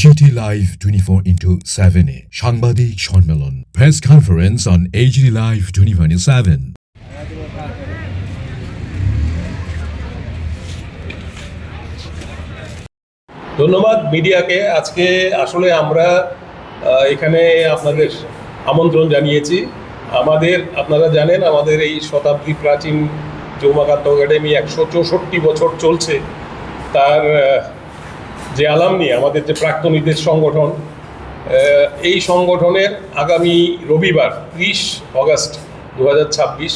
GT Live 24/7 সাংবাদিক সম্মেলন press conference on HT Live 2027। ধন্যবাদ মিডিয়াকে। আজকে আসলে আমরা এখানে আপনাদের আমন্ত্রণ জানিয়েছি। আপনারা জানেন আমাদের এই শতাব্দী প্রাচীন যে উমাকান্ত একাডেমি 164 বছর চলছে, তার যে আলামনি আমাদের যে প্রাক্তনীদের সংগঠন, এই সংগঠনের আগামী রবিবার 30 অগস্ট 2026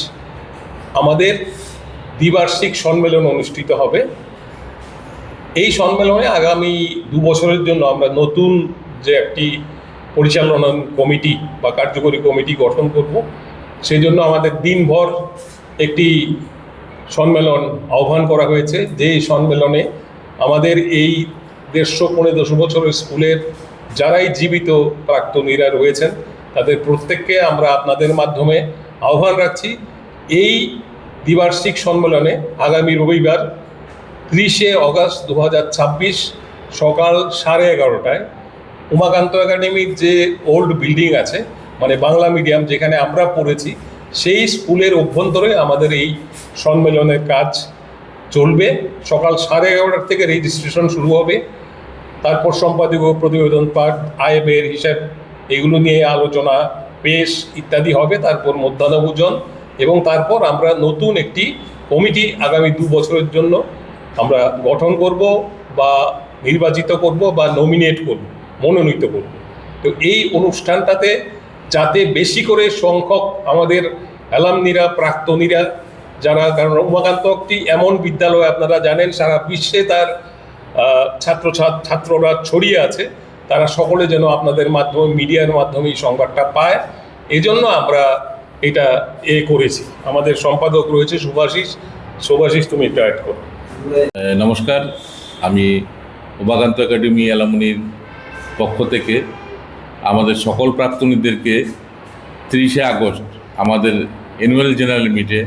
আমাদের দ্বিবার্ষিক সম্মেলন অনুষ্ঠিত হবে। এই সম্মেলনে আগামী 2 বছরের জন্য আমরা নতুন যে একটি পরিচালনা কমিটি বা কার্যকরী কমিটি গঠন করব। সেই জন্য আমাদের দিনভর একটি সম্মেলন আহ্বান করা হয়েছে, যে সম্মেলনে আমাদের এই 150-150 বছরের স্কুলের যারাই জীবিত প্রাক্তনীরা রয়েছেন তাদের প্রত্যেককে আমরা আপনাদের মাধ্যমে আহ্বান রাখছি। এই দ্বিবার্ষিক সম্মেলনে আগামী রবিবার 30 অগস্ট 2026 সকাল 11:30টায় উমাকান্ত একাডেমির যে ওল্ড বিল্ডিং আছে, মানে বাংলা মিডিয়াম যেখানে আমরা পড়েছি, সেই স্কুলের অভ্যন্তরে আমাদের এই সম্মেলনের কাজ চলবে। সকাল 11:30 থেকে রেজিস্ট্রেশন শুরু হবে। তারপর সম্পাদকীয় প্রতিবেদন পাঠ, আয় ব্যয়ের হিসাব, এগুলো নিয়ে আলোচনা, পেশ ইত্যাদি হবে। তারপর মধ্যাহ্নভোজন, এবং তারপর আমরা নতুন একটি কমিটি আগামী 2 বছরের জন্য আমরা গঠন করব বা নির্বাচিত করব বা নমিনেট করব, মনোনীত করব। তো এই অনুষ্ঠানটাতে যাতে বেশি করে সংখ্যক আমাদের অ্যালামনিরা, প্রাক্তনীরা যারা, কারণ উমাকান্ত একটি এমন বিদ্যালয়, আপনারা জানেন সারা বিশ্বে তার ছাত্ররা ছড়িয়ে আছে, তারা সকলে যেন আপনাদের মাধ্যমে, মিডিয়ার মাধ্যমে এই সংবাদটা পায়। এই জন্য আমরা এটা করেছি। আমাদের সম্পাদক রয়েছে শুভাশিস, তুমি এটা অ্যাড করো। নমস্কার, আমি উমাকান্ত একাডেমি অ্যালামনির পক্ষ থেকে আমাদের সকল প্রাক্তনীদেরকে 30 আগস্ট আমাদের অ্যানুয়াল জেনারেল মিটে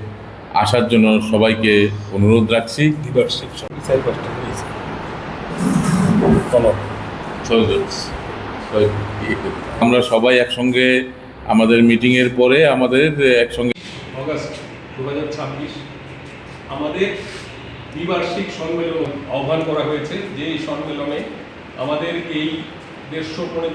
আসার জন্য সবাইকে অনুরোধ রাখছি। আমরা সবাই একসঙ্গে আমাদের মিটিংয়ের পরে আমাদের একসঙ্গে অগস্ট 2026 আমাদের দ্বিবার্ষিক সম্মেলন আহ্বান করা হয়েছে, যে সম্মেলনে আমাদের এই 150